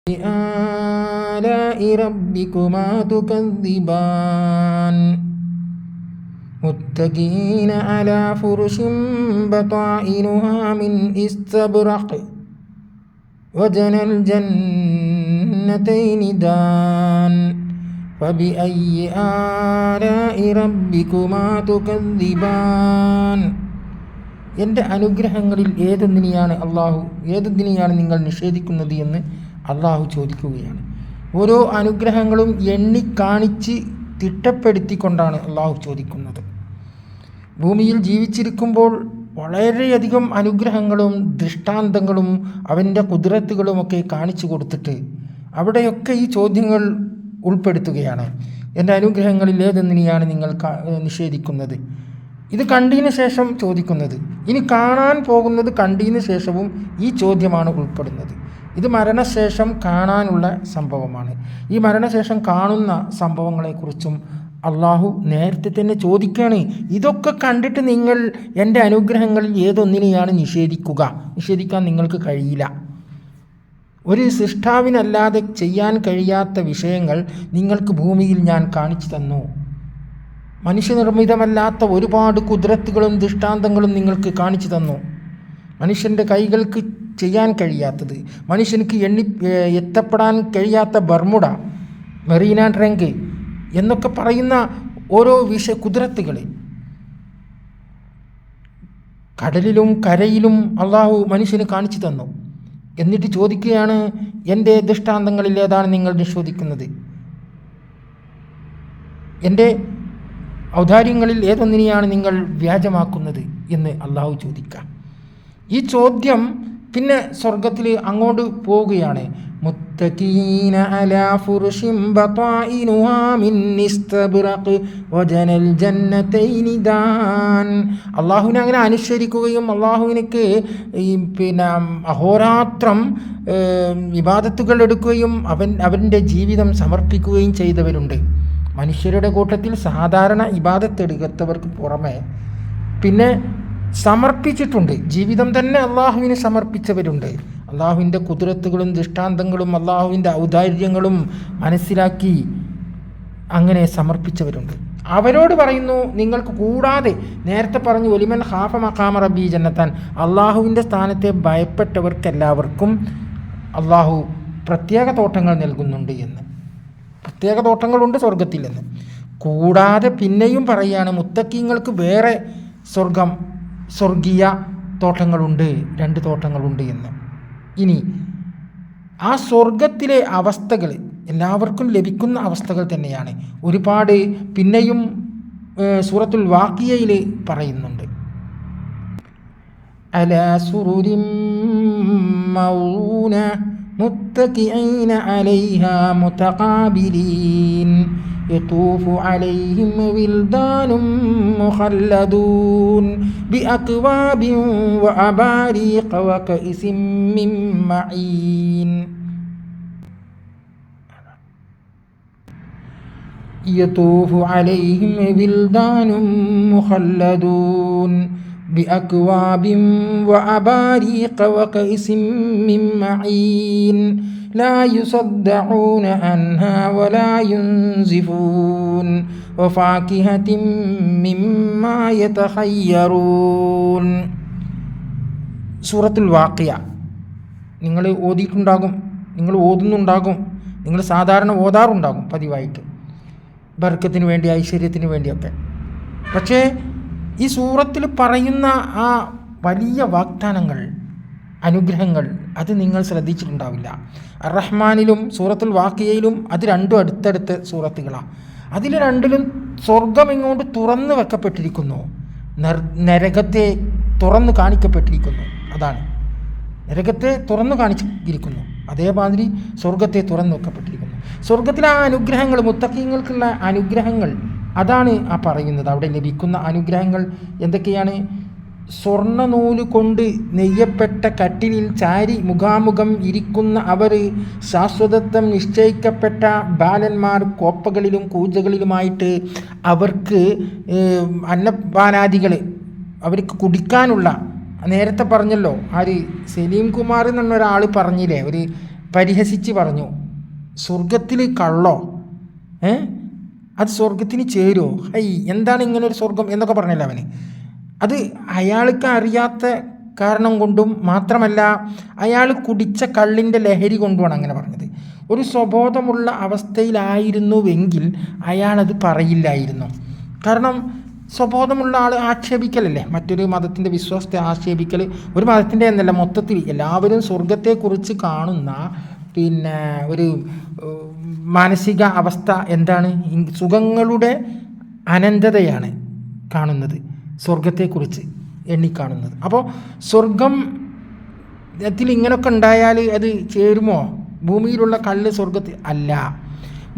آلاء ربكما تكذبان متكئين على فرش بطائنها من استبرق وجنى الجنتين دان فبأي آلاء ربكما تكذبان. എൻ്റെ അനുഗ്രഹങ്ങളിൽ ഏതൊന്നിനെയാണ് നിങ്ങൾ നിഷേധിക്കുന്നത് എന്ന് അള്ളാഹു ചോദിക്കുകയാണ്. ഓരോ അനുഗ്രഹങ്ങളും എണ്ണിക്കാണിച്ച് തിട്ടപ്പെടുത്തിക്കൊണ്ടാണ് അള്ളാഹു ചോദിക്കുന്നത്. ഭൂമിയിൽ ജീവിച്ചിരിക്കുമ്പോൾ വളരെയധികം അനുഗ്രഹങ്ങളും ദൃഷ്ടാന്തങ്ങളും അവൻ്റെ കുദ്റത്തുകളുമൊക്കെ കാണിച്ചു കൊടുത്തിട്ട് അവിടെയൊക്കെ ഈ ചോദ്യങ്ങൾ ഉൾപ്പെടുത്തുകയാണ്. എൻ്റെ അനുഗ്രഹങ്ങളിൽ ഏതൊന്നിനെയാണ് നിങ്ങൾ നിഷേധിക്കുന്നത്? ഇത് കണ്ടതിന് ശേഷം ചോദിക്കുന്നത്. ഇനി കാണാൻ പോകുന്നത് കണ്ടതിന് ശേഷവും ഈ ചോദ്യമാണ് ഉൾപ്പെടുന്നത്. ഇത് മരണശേഷം കാണാനുള്ള സംഭവമാണ്. ഈ മരണശേഷം കാണുന്ന സംഭവങ്ങളെക്കുറിച്ചും അള്ളാഹു നേരത്തെ തന്നെ ചോദിക്കുകയാണ്. ഇതൊക്കെ കണ്ടിട്ട് നിങ്ങൾ എൻ്റെ അനുഗ്രഹങ്ങളിൽ ഏതൊന്നിനെയാണ് നിഷേധിക്കാൻ നിങ്ങൾക്ക് കഴിയില്ല. ഒരു സൃഷ്ടാവിനല്ലാതെ ചെയ്യാൻ കഴിയാത്ത വിഷയങ്ങൾ നിങ്ങൾക്ക് ഭൂമിയിൽ ഞാൻ കാണിച്ചു തന്നു. മനുഷ്യനിർമ്മിതമല്ലാത്ത ഒരുപാട് കുദ്റത്തുകളും ദൃഷ്ടാന്തങ്ങളും നിങ്ങൾക്ക് കാണിച്ചു തന്നു. മനുഷ്യൻ്റെ കൈകൾക്ക് ചെയ്യാൻ കഴിയാത്തത്, മനുഷ്യർക്ക് എത്തപ്പെടാൻ കഴിയാത്ത ബർമുഡ, മെറീന ട്രങ്ക് എന്നൊക്കെ പറയുന്ന ഓരോ കുദ്റത്തുകൾ കടലിലും കരയിലും അള്ളാഹു മനുഷ്യന് കാണിച്ചു തന്നു. എന്നിട്ട് ചോദിക്കുകയാണ്, എൻ്റെ ദൃഷ്ടാന്തങ്ങളിൽ ഏതാണ് നിങ്ങൾ നിഷേധിക്കുന്നത്? എൻ്റെ ഔദാര്യങ്ങളിൽ ഏതൊന്നിനെയാണ് നിങ്ങൾ വ്യാജമാക്കുന്നത് എന്ന് അള്ളാഹു ചോദിക്കാം. ഈ ചോദ്യം പിന്നെ സ്വർഗത്തിൽ അങ്ങോട്ട് പോവുകയാണ്. മുത്തഖീന അലാ ഫുർഷിൻ ബതാഇനുഹാ മിൻ ഇസ്തബ്റഖ് വജനൽ ജന്നതൈനി ദാൻ. അള്ളാഹുവിനെ അങ്ങനെ അനുസരിക്കുകയും അള്ളാഹുവിനക്ക് അഹോരാത്രം ഇബാദത്തുകൾ എടുക്കുകയും അവൻ്റെ ജീവിതം സമർപ്പിക്കുകയും ചെയ്തവരുണ്ട്. മനുഷ്യരുടെ കൂട്ടത്തിൽ സാധാരണ ഇബാദത്ത് എടുക്കാത്തവർക്ക് പുറമെ പിന്നെ സമർപ്പിച്ചിട്ടുണ്ട്, ജീവിതം തന്നെ അള്ളാഹുവിന് സമർപ്പിച്ചവരുണ്ട്. അള്ളാഹുവിൻ്റെ കുദ്റത്തുകളും ദൃഷ്ടാന്തങ്ങളും അള്ളാഹുവിൻ്റെ ഔദാര്യങ്ങളും മനസ്സിലാക്കി അങ്ങനെ സമർപ്പിച്ചവരുണ്ട്. അവരോട് പറയുന്നു, നിങ്ങൾക്ക് കൂടാതെ നേരത്തെ പറഞ്ഞു ഒലിമൻ ഖാഫ മഖാമ റബ്ബി ജന്നത്താൻ, അള്ളാഹുവിൻ്റെ സ്ഥാനത്തെ ഭയപ്പെട്ടവർക്കെല്ലാവർക്കും അള്ളാഹു പ്രത്യേക തോട്ടങ്ങൾ നൽകുന്നുണ്ട് എന്ന്. പ്രത്യേക തോട്ടങ്ങളുണ്ട് സ്വർഗത്തിൽ എന്ന്. കൂടാതെ പിന്നെയും പറയുകയാണ്, മുത്തക്കീങ്ങൾക്ക് വേറെ സ്വർഗീയ തോട്ടങ്ങളുണ്ട്, 2 തോട്ടങ്ങളുണ്ട് എന്ന്. ഇനി ആ സ്വർഗത്തിലെ അവസ്ഥകൾ എല്ലാവർക്കും ലഭിക്കുന്ന അവസ്ഥകൾ തന്നെയാണ്. ഒരുപാട് പിന്നെയും സൂറത്തുൽ വാഖിയയിൽ പറയുന്നുണ്ട്. അലാ സുറുരിൻ മൗന മുത്തഖിഈന അലൈഹാ മുതഖാബിലീൻ യതൂഫു അലൈഹിം വിൽദാനും മുഖല്ലദൂൻ ബിഅക്വാബിൻ വഅബാരീഖ വകഇസിൻ മിൻ മഈൻ യതൂഫു അലൈഹിം വിൽദാനും മുഖല്ലദൂൻ بأكواب وأباريق وكأس من معين لا يصدعون عنها ولا ينزفون وفاكهة مما يتخيرون. സൂറത്തുൽ വാഖിയ നിങ്ങൾ ഓതിയിട്ടുണ്ടാകും, നിങ്ങൾ ഓതുന്നുണ്ടാകും, നിങ്ങൾ സാധാരണ ഓതാറുണ്ടാകും പതിവായിട്ട്, ബർക്കത്തിന് വേണ്ടി, ഐശ്വര്യത്തിന് വേണ്ടിയൊക്കെ. പക്ഷേ ഈ സൂറത്തിൽ പറയുന്ന ആ വലിയ വാഗ്ദാനങ്ങൾ, അനുഗ്രഹങ്ങൾ, അത് നിങ്ങൾ ശ്രദ്ധിച്ചിട്ടുണ്ടാവില്ല. അർ-റഹ്മാനിലും സൂറത്തുൽ വാഖിയയിലും അത് രണ്ടും അടുത്തടുത്ത സൂറത്തുകളാണ്. അതിൽ രണ്ടിലും സ്വർഗം ഇങ്ങോട്ട് തുറന്നു വെക്കപ്പെട്ടിരിക്കുന്നു, നരകത്തെ തുറന്നു കാണിക്കപ്പെട്ടിരിക്കുന്നു. അതാണ്, നരകത്തെ തുറന്നു കാണിച്ചിരിക്കുന്നു, അതേമാതിരി സ്വർഗത്തെ തുറന്നു വെക്കപ്പെട്ടിരിക്കുന്നു. സ്വർഗത്തിലെ ആ അനുഗ്രഹങ്ങൾ, മുത്തഖീങ്ങൾക്കുള്ള അനുഗ്രഹങ്ങൾ, അതാണ് ആ പറയുന്നത്. അവിടെ ലഭിക്കുന്ന അനുഗ്രഹങ്ങൾ എന്തൊക്കെയാണ്? സ്വർണ്ണ നൂല് കൊണ്ട് നെയ്യപ്പെട്ട കട്ടിലിൽ ചാരി മുഖാമുഖം ഇരിക്കുന്ന അവർ, ശാശ്വതത്വം നിശ്ചയിക്കപ്പെട്ട ബാലന്മാർ കോപ്പകളിലും കൂജകളിലുമായിട്ട് അവർക്ക് അന്നപാനാദികൾ, അവർക്ക് കുടിക്കാനുള്ള, നേരത്തെ പറഞ്ഞല്ലോ, ആര് സലീം കുമാർ എന്നൊരാൾ പറഞ്ഞില്ലേ, ഒരു പരിഹസിച്ച് പറഞ്ഞു, സ്വർഗത്തിൽ കള്ളോ? അത് സ്വർഗത്തിന് ചേരുമോ? എന്താണ് ഇങ്ങനെ ഒരു സ്വർഗം എന്നൊക്കെ പറഞ്ഞല്ലോ അവന്. അത് അയാൾക്ക് അറിയാത്ത കാരണം കൊണ്ടും മാത്രമല്ല അയാൾ കുടിച്ച കള്ളിൻ്റെ ലഹരി കൊണ്ടുമാണ് അങ്ങനെ പറഞ്ഞത്. ഒരു സ്വബോധമുള്ള അവസ്ഥയിലായിരുന്നുവെങ്കിൽ അയാളത് പറയില്ലായിരുന്നു. കാരണം സ്വബോധമുള്ള ആൾ ആക്ഷേപിക്കലല്ലേ, മറ്റൊരു മതത്തിൻ്റെ വിശ്വാസത്തെ ആക്ഷേപിക്കൽ, ഒരു മതത്തിൻ്റെ എന്നല്ല, മൊത്തത്തിൽ എല്ലാവരും സ്വർഗത്തെക്കുറിച്ച് കാണുന്ന ഒരു മാനസിക അവസ്ഥ എന്താണ്? സുഖങ്ങളുടെ അനന്തതയാണ് കാണുന്നത്, സ്വർഗത്തെക്കുറിച്ച് എണ്ണിക്കാണുന്നത്. അപ്പോൾ സ്വർഗത്തിൽ ഇങ്ങനെയൊക്കെ ഉണ്ടായാൽ അത് ചേരുമോ? ഭൂമിയിലുള്ള കല്ല് സ്വർഗത്തിൽ അല്ല.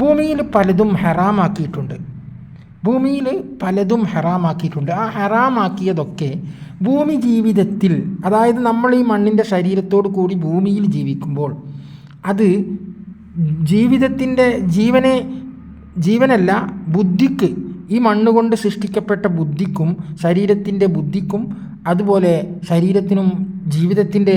ഭൂമിയിൽ പലതും ഹറാമാക്കിയിട്ടുണ്ട്. ആ ഹറാമാക്കിയതൊക്കെ ഭൂമി ജീവിതത്തിൽ, അതായത് നമ്മൾ ഈ മണ്ണിൻ്റെ ശരീരത്തോടു കൂടി ഭൂമിയിൽ ജീവിക്കുമ്പോൾ അത് ജീവിതത്തിൻ്റെ ജീവനല്ല, ബുദ്ധിക്ക്, ഈ മണ്ണ് കൊണ്ട് സൃഷ്ടിക്കപ്പെട്ട ബുദ്ധിക്കും ശരീരത്തിൻ്റെ ബുദ്ധിക്കും അതുപോലെ ശരീരത്തിനും ജീവിതത്തിൻ്റെ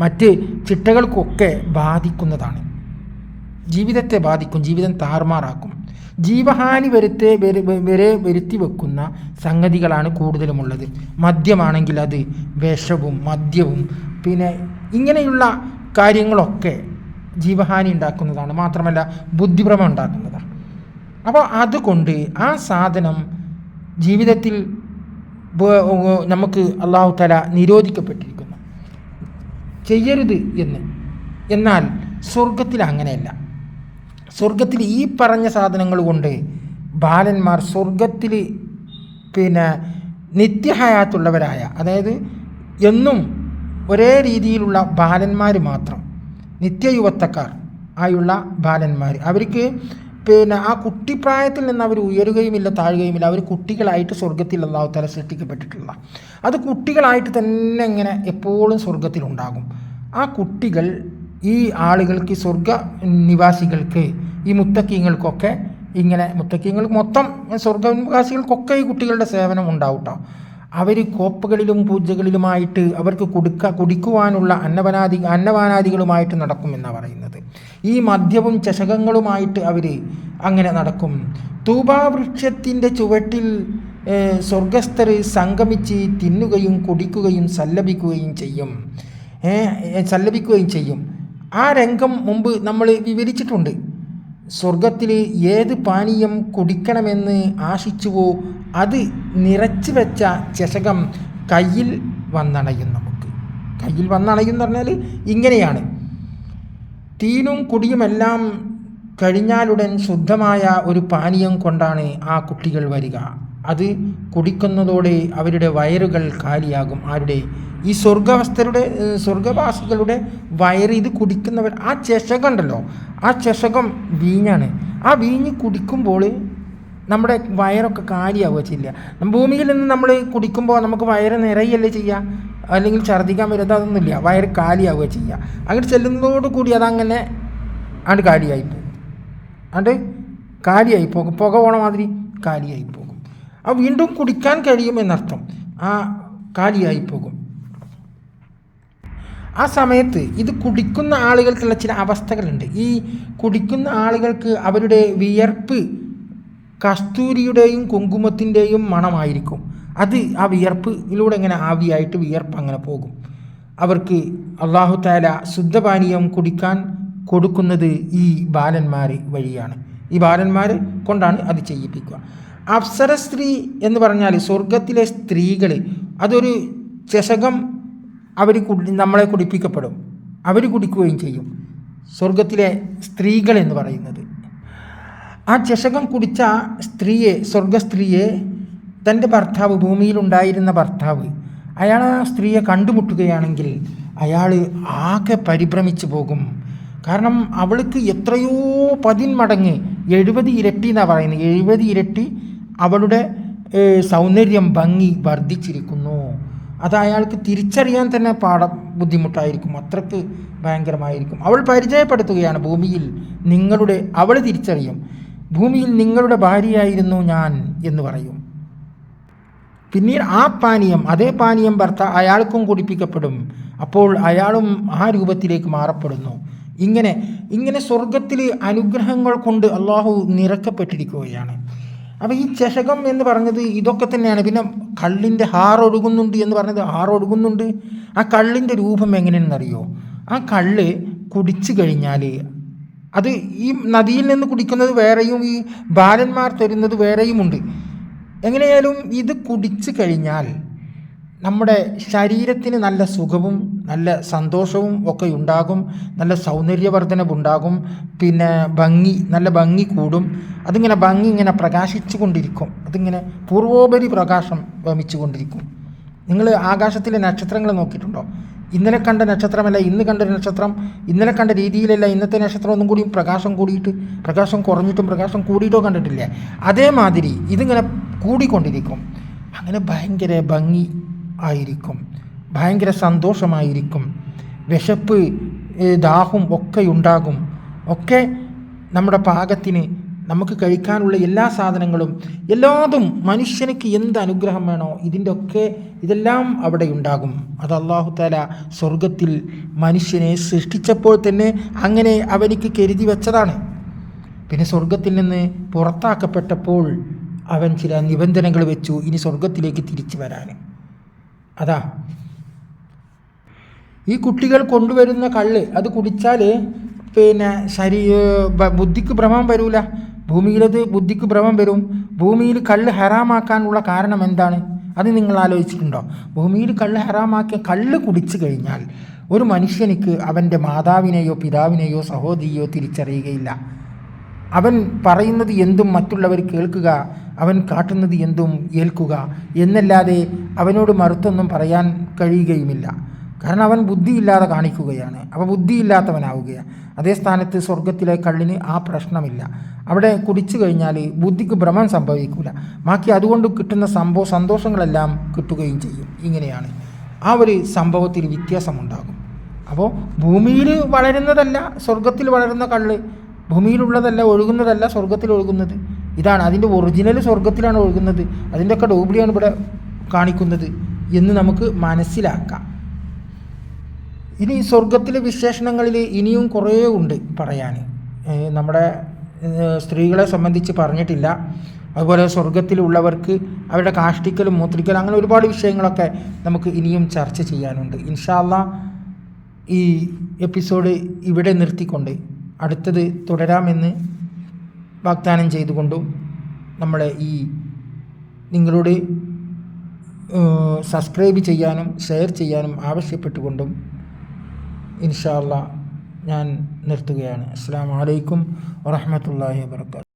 മറ്റ് ചിട്ടകൾക്കൊക്കെ ബാധിക്കുന്നതാണ്. ജീവിതത്തെ ബാധിക്കും, ജീവിതം താറുമാറാക്കും. ജീവഹാനി വരുത്തി വെക്കുന്ന സംഗതികളാണ് കൂടുതലുമുള്ളത്. മദ്യമാണെങ്കിൽ അത് വിഷവും മദ്യവും ഇങ്ങനെയുള്ള കാര്യങ്ങളൊക്കെ ജീവഹാനി ഉണ്ടാക്കുന്നതാണ്, മാത്രമല്ല ബുദ്ധിഭ്രമം ഉണ്ടാക്കുന്നതാണ്. അപ്പോൾ അതുകൊണ്ട് ആ സാധനം ജീവിതത്തിൽ നമുക്ക് അല്ലാഹു തആല നിരോധിക്കപ്പെട്ടിരിക്കുന്നു, ചെയ്യരുത് എന്ന്. എന്നാൽ സ്വർഗത്തിൽ അങ്ങനെയല്ല. സ്വർഗത്തിൽ ഈ പറഞ്ഞ സാധനങ്ങൾ കൊണ്ട് ബാലന്മാർ സ്വർഗത്തിൽ നിത്യഹയാത്തുള്ളവരായ, അതായത് എന്നും ഒരേ രീതിയിലുള്ള ബാലന്മാർ മാത്രം, നിത്യയുവത്തക്കാർ ആയുള്ള ബാലന്മാർ, അവർക്ക് ആ കുട്ടിപ്രായത്തിൽ നിന്ന് അവർ ഉയരുകയുമില്ല താഴുകയുമില്ല. അവർ കുട്ടികളായിട്ട് സ്വർഗത്തിൽ അല്ലാഹു തആല സൃഷ്ടിക്കപ്പെട്ടിട്ടുള്ള, അത് കുട്ടികളായിട്ട് തന്നെ ഇങ്ങനെ എപ്പോഴും സ്വർഗത്തിലുണ്ടാകും. ആ കുട്ടികൾ ഈ ആളുകൾക്ക്, സ്വർഗ നിവാസികൾക്ക്, ഈ മുത്തക്കീങ്ങൾക്കൊക്കെ ഇങ്ങനെ, മുത്തക്കീങ്ങൾക്ക് മൊത്തം സ്വർഗനിവാസികൾക്കൊക്കെ ഈ കുട്ടികളുടെ സേവനം ഉണ്ടാവും കേട്ടോ. അവർ കോപ്പുകളിലും പൂജകളിലുമായിട്ട് അവർക്ക് കുടിക്കുവാനുള്ള അന്നപാനാദികളുമായിട്ട് നടക്കും എന്നാണ് പറയുന്നത്. ഈ മദ്യവും ചഷകങ്ങളുമായിട്ട് അവർ അങ്ങനെ നടക്കും. തൂബാവൃക്ഷത്തിൻ്റെ ചുവട്ടിൽ സ്വർഗസ്ഥർ സംഗമിച്ച് തിന്നുകയും കുടിക്കുകയും സല്ലപിക്കുകയും ചെയ്യും. ആ രംഗം മുമ്പ് നമ്മൾ വിവരിച്ചിട്ടുണ്ട്. സ്വർഗത്തിൽ ഏത് പാനീയം കുടിക്കണമെന്ന് ആശിച്ചുവോ അത് നിറച്ചു വെച്ച ചഷകം കയ്യിൽ വന്നണയും. നമുക്ക് കയ്യിൽ വന്നണയും എന്ന് പറഞ്ഞാൽ ഇങ്ങനെയാണ്: തീനും കുടിയുമെല്ലാം കഴിഞ്ഞാലുടൻ ശുദ്ധമായ ഒരു പാനീയം കൊണ്ടാണ് ആ കുട്ടികൾ വരിക. അത് കുടിക്കുന്നതോടെ അവരുടെ വയറുകൾ കാലിയാകും. ആരുടെ? ഈ സ്വർഗവാസികളുടെ വയറ്. ഇത് കുടിക്കുന്നവർ, ആ ചഷകം ഉണ്ടല്ലോ, ആ ചഷകം വീഞ്ഞാണ്. ആ വീഞ്ഞ് കുടിക്കുമ്പോൾ നമ്മുടെ വയറൊക്കെ കാലിയാവുക ചെയ്യില്ല. ഭൂമിയിൽ നിന്ന് നമ്മൾ കുടിക്കുമ്പോൾ നമുക്ക് വയറ് നിറയല്ലേ ചെയ്യുക, അല്ലെങ്കിൽ ഛർദ്ദിക്കാൻ വരുന്നത് അതൊന്നുമില്ല, വയറ് കാലിയാവുക ചെയ്യുക. അങ്ങനെ ചെല്ലുന്നതോടുകൂടി അതങ്ങനെ കാലിയായി പോകും, പുക പോണ മാതിരി കാലിയായി പോകും. ആ വീണ്ടും കുടിക്കാൻ കഴിയും എന്നർത്ഥം. ആ കാലിയായി പോകും. ആ സമയത്ത് ഇത് കുടിക്കുന്ന ആളുകൾക്കുള്ള ചില അവസ്ഥകളുണ്ട്. ഈ കുടിക്കുന്ന ആളുകൾക്ക് അവരുടെ വിയർപ്പ് കസ്തൂരിയുടെയും കുങ്കുമത്തിൻ്റെയും മണമായിരിക്കും. അത് ആ വിയർപ്പിലൂടെ ഇങ്ങനെ ആവിയായിട്ട് വിയർപ്പ് അങ്ങനെ പോകും. അവർക്ക് അല്ലാഹു തആല ശുദ്ധപാനീയം കുടിക്കാൻ കൊടുക്കുന്നത് ഈ ബാലന്മാർ വഴിയാണ്. ഈ ബാലന്മാർ കൊണ്ടാണ് അത് ചെയ്യിപ്പിക്കുക. അപ്സര സ്ത്രീ എന്ന് പറഞ്ഞാൽ സ്വർഗത്തിലെ സ്ത്രീകൾ, അതൊരു ചഷകം നമ്മളെ കുടിപ്പിക്കപ്പെടും, അവർ കുടിക്കുകയും ചെയ്യും. സ്വർഗത്തിലെ സ്ത്രീകൾ എന്ന് പറയുന്നത്, ആ ചഷകം കുടിച്ച സ്ത്രീയെ, സ്വർഗസ്ത്രീയെ തൻ്റെ ഭർത്താവ്, ഭൂമിയിലുണ്ടായിരുന്ന ഭർത്താവ്, അയാൾ ആ സ്ത്രീയെ കണ്ടുമുട്ടുകയാണെങ്കിൽ അയാൾ ആകെ പരിഭ്രമിച്ചു പോകും. കാരണം അവൾക്ക് എത്രയോ 10 മടങ്ങ്, 70 ഇരട്ടി എന്നാണ് പറയുന്നത്, 70 ഇരട്ടി അവളുടെ സൗന്ദര്യം, ഭംഗി വർദ്ധിച്ചിരിക്കുന്നു. അത് അയാൾക്ക് തിരിച്ചറിയാൻ തന്നെ ബുദ്ധിമുട്ടായിരിക്കും, അത്രയ്ക്ക് ഭയങ്കരമായിരിക്കും. അവൾ പരിചയപ്പെടുത്തുകയാണ്, ഭൂമിയിൽ അവൾ തിരിച്ചറിയും, ഭൂമിയിൽ നിങ്ങളുടെ ഭാര്യയായിരുന്നു ഞാൻ എന്ന് പറയും. പിന്നീട് ആ പാനീയം, അതേ പാനീയം അയാൾക്കും കുടിപ്പിക്കപ്പെടും. അപ്പോൾ അയാളും ആ രൂപത്തിലേക്ക് മാറപ്പെടുന്നു. ഇങ്ങനെ സ്വർഗത്തിൽ അനുഗ്രഹങ്ങൾ കൊണ്ട് അള്ളാഹു നിറക്കപ്പെട്ടിരിക്കുകയാണ്. അപ്പോൾ ഈ ചഷകം എന്ന് പറഞ്ഞത് ഇതൊക്കെ തന്നെയാണ്. പിന്നെ കള്ളിൻ്റെ ഹാറൊഴുകുന്നുണ്ട് എന്ന് പറഞ്ഞത് ഹാറൊഴുകുന്നുണ്ട്. ആ കള്ളിൻ്റെ രൂപം എങ്ങനെയെന്നറിയോ? ആ കള്ള് കുടിച്ചു കഴിഞ്ഞാൽ അത് ഈ നദിയിൽ നിന്ന് കുടിക്കുന്നത് വേറെയും ഈ ബാലന്മാർ തരുന്നത് വേറെയുമുണ്ട്. എങ്ങനെയായാലും ഇത് കുടിച്ചു കഴിഞ്ഞാൽ നമ്മുടെ ശരീരത്തിന് നല്ല സുഖവും നല്ല സന്തോഷവും ഒക്കെ ഉണ്ടാകും. നല്ല സൗന്ദര്യവർദ്ധനവുണ്ടാകും. പിന്നെ നല്ല ഭംഗി കൂടും. അതിങ്ങനെ ഭംഗി ഇങ്ങനെ പ്രകാശിച്ചു കൊണ്ടിരിക്കും. അതിങ്ങനെ പൂർവോപരി പ്രകാശം വമിച്ചു കൊണ്ടിരിക്കും. നിങ്ങൾ ആകാശത്തിലെ നക്ഷത്രങ്ങൾ നോക്കിയിട്ടുണ്ടോ? ഇന്നലെ കണ്ട നക്ഷത്രമല്ല ഇന്ന് കണ്ട നക്ഷത്രം, ഇന്നലെ കണ്ട രീതിയിലല്ല ഇന്നത്തെ നക്ഷത്രം ഒന്നും കൂടി പ്രകാശം കൂടിയിട്ട് പ്രകാശം കുറഞ്ഞിട്ടും പ്രകാശം കൂടിയിട്ടോ കണ്ടിട്ടില്ലേ? അതേമാതിരി ഇതിങ്ങനെ കൂടിക്കൊണ്ടിരിക്കും. അങ്ങനെ ഭയങ്കര ഭംഗി ആയിരിക്കും, ഭയങ്കര സന്തോഷമായിരിക്കും. വിശപ്പ് ദാഹം ഒക്കെ ഉണ്ടാകും. ഒക്കെ നമ്മുടെ പാകത്തിന് നമുക്ക് കഴിക്കാനുള്ള എല്ലാ സാധനങ്ങളും എല്ലാതും മനുഷ്യനിക്ക് എന്ത് അനുഗ്രഹം വേണോ ഇതെല്ലാം അവിടെ ഉണ്ടാകും. അത് അല്ലാഹു തആല സ്വർഗത്തിൽ മനുഷ്യനെ സൃഷ്ടിച്ചപ്പോൾ തന്നെ അങ്ങനെ അവനിക്ക് കരുതി വെച്ചതാണ്. പിന്നെ സ്വർഗത്തിൽ നിന്ന് പുറത്താക്കപ്പെട്ടപ്പോൾ അവൻ ചില നിബന്ധനകൾ വെച്ചു, ഇനി സ്വർഗത്തിലേക്ക് തിരിച്ചു വരാൻ. അതാ ഈ കുട്ടികൾ കൊണ്ടുവരുന്ന കള്ള് അത് കുടിച്ചാൽ പിന്നെ ബുദ്ധിക്ക് ഭ്രമം വരൂല. ഭൂമിയിലത് ബുദ്ധിക്ക് ഭ്രമം വരും. ഭൂമിയിൽ കള്ള് ഹറാമാക്കാനുള്ള കാരണം എന്താണ്? അത് നിങ്ങൾ ആലോചിച്ചിട്ടുണ്ടോ? ഭൂമിയിൽ കള്ള് ഹറാമാക്കിയ കള്ള് കുടിച്ചു കഴിഞ്ഞാൽ ഒരു മനുഷ്യനിക്ക് അവൻ്റെ മാതാവിനെയോ പിതാവിനെയോ സഹോദരിയോ തിരിച്ചറിയുകയില്ല. അവൻ പറയുന്നത് എന്തും മറ്റുള്ളവർ കേൾക്കുക, അവൻ കാട്ടുന്നത് എന്തും ഏൽക്കുക എന്നല്ലാതെ അവനോട് മറുത്തൊന്നും പറയാൻ കഴിയുകയുമില്ല. കാരണം അവൻ ബുദ്ധിയില്ലാതെ കാണിക്കുകയാണ്. അപ്പോൾ ബുദ്ധിയില്ലാത്തവനാവുകയാണ്. അതേ സ്ഥാനത്ത് സ്വർഗത്തിലെ കള്ളിന് ആ പ്രശ്നമില്ല. അവിടെ കുടിച്ചു കഴിഞ്ഞാൽ ബുദ്ധിക്ക് ഭ്രമം സംഭവിക്കില്ല. ബാക്കി അതുകൊണ്ട് കിട്ടുന്ന സന്തോഷങ്ങളെല്ലാം കിട്ടുകയും ചെയ്യും. ഇങ്ങനെയാണ് ആ ഒരു സംഭവത്തിൽ വ്യത്യാസമുണ്ടാകും. അപ്പോൾ ഭൂമിയിൽ വളരുന്നതല്ല സ്വർഗത്തിൽ വളരുന്ന കള്ള്, ഭൂമിയിലുള്ളതല്ല, ഒഴുകുന്നതല്ല സ്വർഗത്തിൽ ഒഴുകുന്നത്. ഇതാണ് അതിൻ്റെ ഒറിജിനൽ സ്വർഗത്തിലാണ് ഒഴുകുന്നത്. അതിൻ്റെയൊക്കെ ഡൂപ്ലിയാണ് ഇവിടെ കാണിക്കുന്നത് എന്ന് നമുക്ക് മനസ്സിലാക്കാം. ഇനി സ്വർഗത്തിലെ വിശേഷണങ്ങളിൽ ഇനിയും കുറേ ഉണ്ട് പറയാൻ. നമ്മുടെ സ്ത്രീകളെ സംബന്ധിച്ച് പറഞ്ഞിട്ടില്ല. അതുപോലെ സ്വർഗത്തിലുള്ളവർക്ക് അവരുടെ കാഷ്ടിക്കലും മൂത്രിക്കലും അങ്ങനെ ഒരുപാട് വിഷയങ്ങളൊക്കെ നമുക്ക് ഇനിയും ചർച്ച ചെയ്യാനുണ്ട്. ഇൻഷാ അല്ലാഹ് ഈ എപ്പിസോഡ് ഇവിടെ നിർത്തിക്കൊണ്ട് അടുത്തത് തുടരാമെന്ന് വാഗ്ദാനം ചെയ്തുകൊണ്ടും നമ്മളെ നിങ്ങളോട് സബ്സ്ക്രൈബ് ചെയ്യാനും ഷെയർ ചെയ്യാനും ആവശ്യപ്പെട്ടുകൊണ്ടും ഇൻഷാ അല്ലാഹ് ഞാൻ നിർത്തുകയാണ്. അസ്സലാമു അലൈക്കും വറഹ്മത്തുള്ളാഹി വബറകാതുഹു.